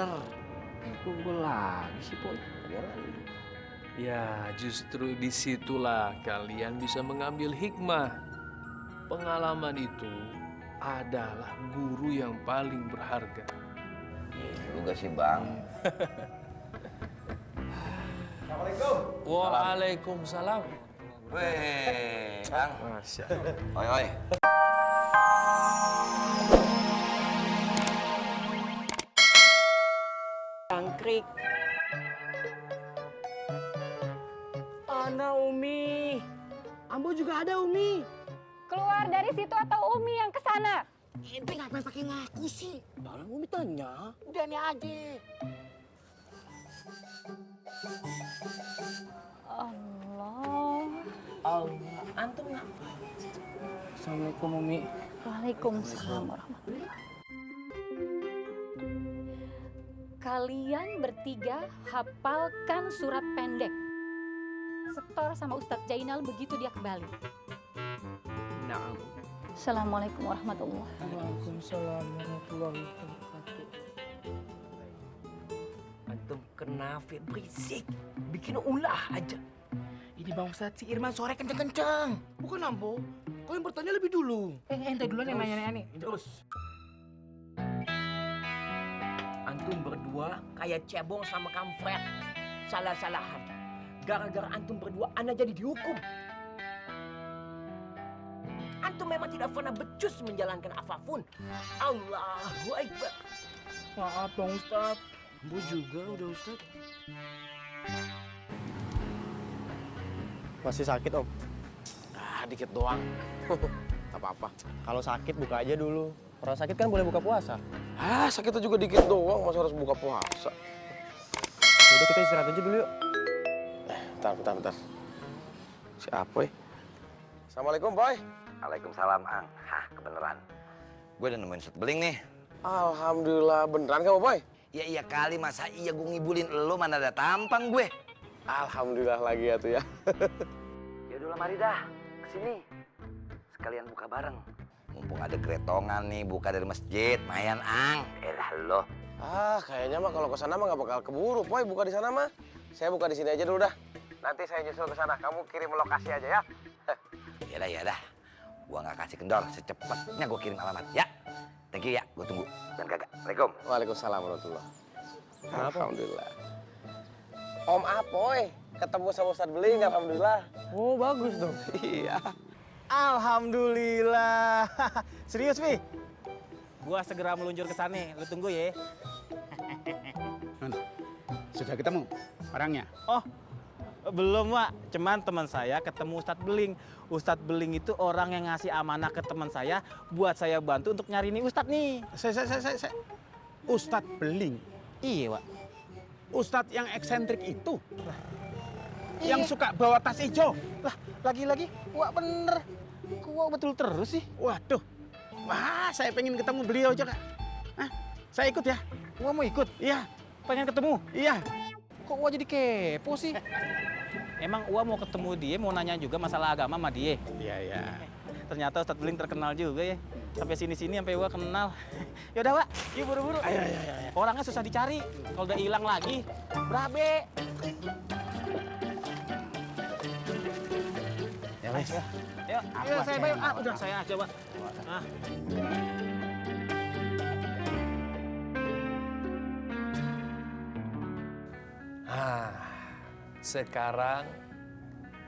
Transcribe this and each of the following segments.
bener. Kok gue lagi sih, Boy? Ya, justru disitulah kalian bisa mengambil hikmah. Pengalaman itu adalah guru yang paling berharga. Iya juga sih, Bang. Assalamualaikum. Waalaikumsalam. Weh, Bang. Masya Allah. Oi, oi. Jangkrik. Ana Umi. Ambo juga ada Umi. Keluar dari situ atau Umi yang ke sana? Ente ngapain pakai ngaku sih? Dalam Umi tanya. Udah nih aja. Allah. Allah, antum ngapain? Assalamualaikum Umi. Waalaikumsalam warahmatullahi. Kalian bertiga hafalkan surat pendek. Setor sama Ustadz Jainal begitu dia kembali. Nah. Assalamualaikum warahmatullahi. Waalaikumsalam warahmatullahi wabarakatuh. Antum kenapa berisik? Bikin ulah aja. Ini Bang Ustadz si Irman sore kenceng-kenceng. Bukan Ambo. Kau yang bertanya lebih dulu. Ente duluan yang nanya nih. Terus. Antum berdua kayak cebong sama kampret. Salah-salahan. Gara-gara antum berdua Ana jadi dihukum. Antum memang tidak pernah becus menjalankan apapun. Allahu Akbar. Maaf Bang Ustadz. Bu juga udah Ustadz. Masih sakit, Om? Dikit doang. Apa-apa. Kalau sakit buka aja dulu. Orang sakit kan boleh buka puasa. Sakitnya juga dikit doang, masa harus buka puasa? Udah kita istirahat aja dulu yuk. Bentar. Siapa ya? Assalamualaikum, Boy. Waalaikumsalam, Ang. Hah, kebeneran. Gue udah nemuin Ustadz Beling nih. Alhamdulillah, beneran kamu, Boy? Ya iya kali, masa iya gue ngibulin lo, mana ada tampang gue. Alhamdulillah lagi ya tuh ya. Ya udah mari dah, kesini. Sekalian buka bareng. Mumpung ada gretongan nih, buka dari masjid, mayan Ang. Elah lo. Kayaknya mah kalau ke sana mah nggak bakal keburu, Boy. Buka di sana mah. Saya buka di sini aja dulu dah. Nanti saya nyusul ke sana. Kamu kirim lokasi aja ya. Ya dah. Gua nggak kasih kendor, secepatnya gua kirim alamat ya. Thank you ya, gua tunggu. Jangan kagak. Assalamualaikum. Waalaikumsalam warahmatullahi. Alhamdulillah. Om Apoy ketemu sama Ustadz Beling, alhamdulillah. Oh, bagus dong. Iya. Alhamdulillah. Serius, Pi? Gua segera meluncur ke sana. Lu tunggu ya. Sudah ketemu orangnya? Oh, belum, Wak. Cuman teman saya ketemu Ustadz Beling. Ustadz Beling itu orang yang ngasih amanah ke teman saya buat saya bantu untuk nyari nih Ustadz nih. Saya. Ustadz Beling. Iya, Wak. Ustadz yang eksentrik itu. Iya. Yang suka bawa tas hijau. Lah, lagi-lagi Wak bener. Kok Wak betul terus sih? Waduh. Wah, saya pengen ketemu beliau juga. Saya ikut ya. Wak mau ikut? Iya. Pengen ketemu? Iya. Kok Wak jadi kepo sih? Emang Wak mau ketemu dia, mau nanya juga masalah agama sama dia? Iya. Ternyata Ustadz Beling terkenal juga ya. Sampai sini-sini sampai Wak kenal. Yaudah, Wak, yuk buru-buru. Ayo. Orangnya susah dicari. Kalau udah hilang lagi, berabe. Ya, wes. Yuk, saya bayar. Udah saya aja, Wak. Sekarang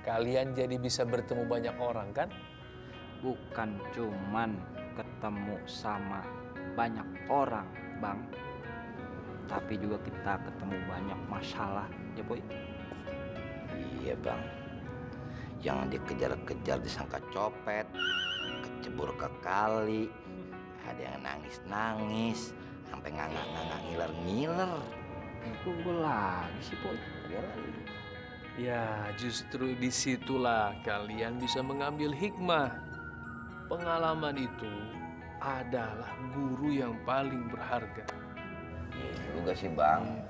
kalian jadi bisa bertemu banyak orang kan? Bukan cuman ketemu sama banyak orang, Bang. Tapi juga kita ketemu banyak masalah, ya Boy? Iya Bang. Yang dikejar-kejar disangka copet, kecebur ke kali, ada yang nangis-nangis, sampai nganga-nganga ngiler-ngiler. Kok gue lagi sih, Boy? Ya, justru disitulah kalian bisa mengambil hikmah. Pengalaman itu adalah guru yang paling berharga. Iya juga sih Bang.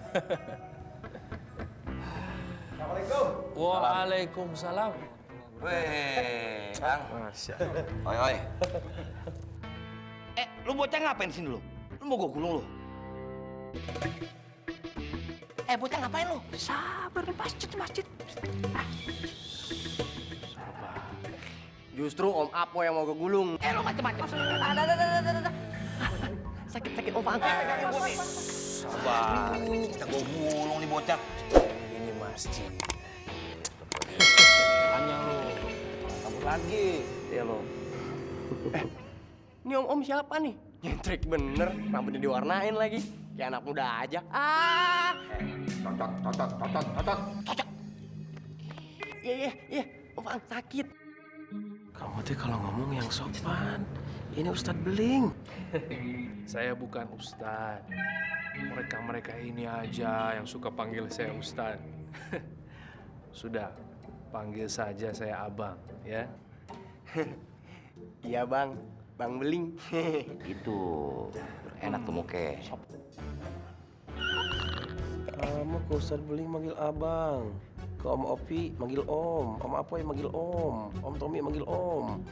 Assalamualaikum. Waalaikumsalam. Weh, Bang. Masya Allah. Oi. Lu bocah ngapain sini lu? Lu mau gua gulung lu? Bocah ngapain lu? Sabar di masjid. Justru Om Apo yang mau kegulung. Lu macem-macem. Ada. Sakit Om Ang. Sabar, kita gue gulung nih bocah. Ini masjid. Tanya lo. Kabur lagi. Ya lo. Ini Om siapa nih? Nyentrik bener, rambutnya diwarnain lagi. Kayak anak muda aja. Cocok. Iya, Om Ang sakit. Kamu tuh kalau ngomong yang sopan. Ini Ustadz Beling. Saya bukan Ustadz. Mereka ini aja yang suka panggil saya Ustadz. Sudah, panggil saja saya Abang, ya. Iya Bang, Bang Beling. Itu enak tuh muke. Kamu ke Ustadz Beling manggil Abang. Ke Om Opi manggil Om. Om Apoy manggil Om. Om Tommy manggil Om.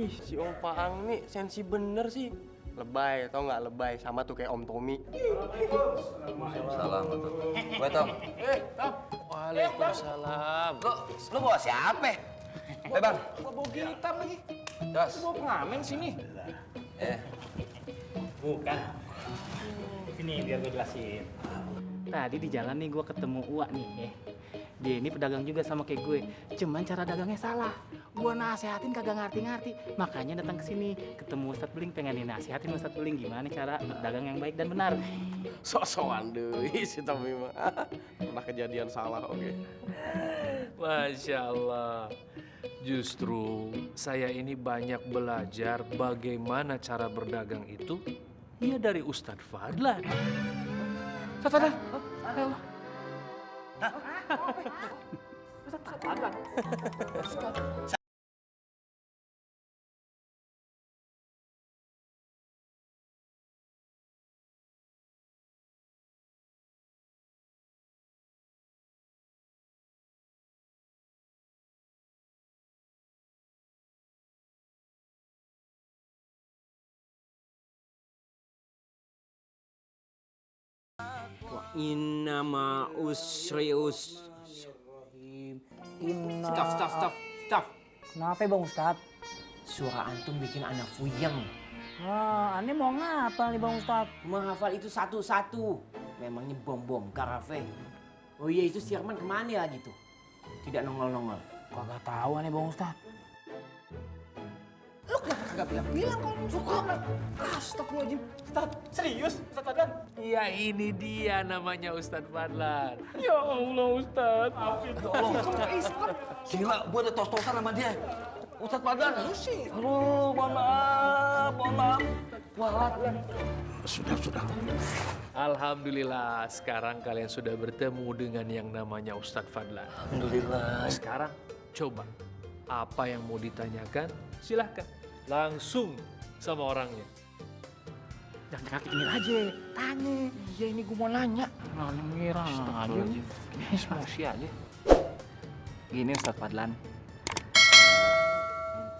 Si Om Faang nih sensi bener sih. Lebay, tau nggak lebay sama tuh kayak Om Tommy. Salam tuh. Gue Tom. Waalaikumsalam. Lu bawa siapa? Bang. Gua bawa gitar lagi. Jos. Bawa pengamen sini. Bukan. Sini biar gue jelasin. Tadi di jalan nih gue ketemu Uwa nih. Dia ini pedagang juga sama kayak gue. Cuman cara dagangnya salah. Gue nasehatin kagak ngerti-ngerti. Makanya datang ke sini. Ketemu Ustadz Beling pengen dinasehatin Ustadz Beling gimana cara berdagang yang baik dan benar. Sok-sokan deh si Tommy mah. Pernah kejadian salah, oke. Masya Allah. Justru saya ini banyak belajar bagaimana cara berdagang itu ya dari Ustadz Fadlan. Ustadz Fadlan. Ayo. Ustadz Fadlan. Innama usri Staf. Kenapa Bang Ustadz? Suara antum bikin anak puyeng. Aneh mau ngapal nih Bang Ustadz? Menghafal itu satu-satu. Memangnya bom-bom karafe. Oh iya, itu si Herman kemana ya gitu? Tidak nongol-nongol. Kagak tahu aneh Bang Ustadz. Lu kenapa kagak bilang kalau lu suka? Astagfirullahaladzim. Ustadz, serius? Ustadz Fadlan? Ya ini dia namanya Ustadz Fadlan. Ya Allah Ustadz. Gila, gue ada tos-tosan sama dia. Ustadz Fadlan. Aduh, mohon maaf. Kualat. Sudah. Alhamdulillah sekarang kalian sudah bertemu dengan yang namanya Ustadz Fadlan. Alhamdulillah. Sekarang coba apa yang mau ditanyakan silahkan langsung sama orangnya. Jangan kakitin aja. Tanya. Iya ini gue mau nanya. Nanya ngira aja. emosi aja. Gini Ustadz Fadlan.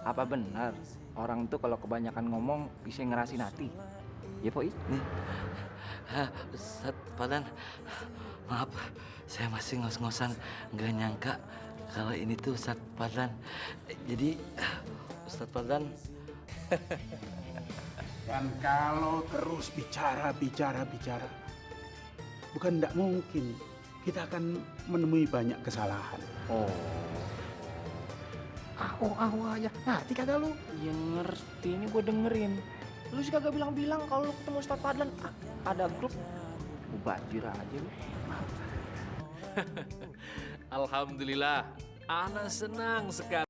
Apa benar orang tuh kalau kebanyakan ngomong bisa ngerasin hati? Ya Poi? Ustadz Fadlan, maaf, saya masih ngos-ngosan nggak nyangka kalau ini tuh Ustadz Fadlan. Jadi Ustadz Fadlan. Dan kalau terus bicara, bukan tidak mungkin kita akan menemui banyak kesalahan. Aja. Ngerti kagak lu? Ya ngerti, ini gue dengerin. Lu sih kagak bilang-bilang kalau lu ketemu Ustadz Fadlan ada grup. Bajir aja lu. Alhamdulillah, ana senang sekali